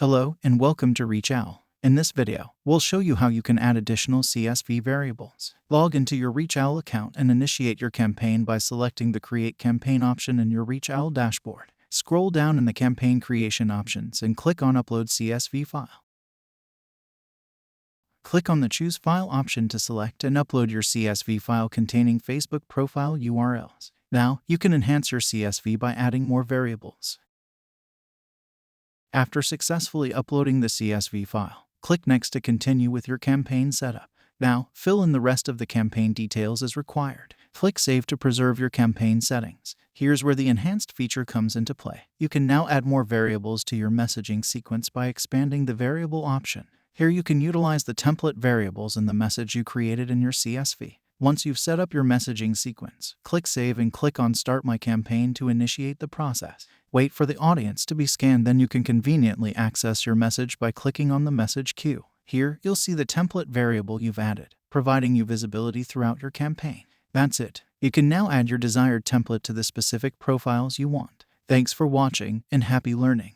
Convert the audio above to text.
Hello and welcome to Reachowl. In this video, we'll show you how you can add additional CSV variables. Log into your Reachowl account and initiate your campaign by selecting the Create Campaign option in your Reachowl dashboard. Scroll down in the Campaign Creation options and click on Upload CSV File. Click on the Choose File option to select and upload your CSV file containing Facebook profile URLs. Now, you can enhance your CSV by adding more variables. After successfully uploading the CSV file, click Next to continue with your campaign setup. Now, fill in the rest of the campaign details as required. Click Save to preserve your campaign settings. Here's where the enhanced feature comes into play. You can now add more variables to your messaging sequence by expanding the variable option. Here you can utilize the template variables in the message you created in your CSV. Once you've set up your messaging sequence, click Save and click on Start My Campaign to initiate the process. Wait for the audience to be scanned, then you can conveniently access your message by clicking on the message queue. Here, you'll see the template variable you've added, providing you visibility throughout your campaign. That's it. You can now add your desired template to the specific profiles you want. Thanks for watching and happy learning.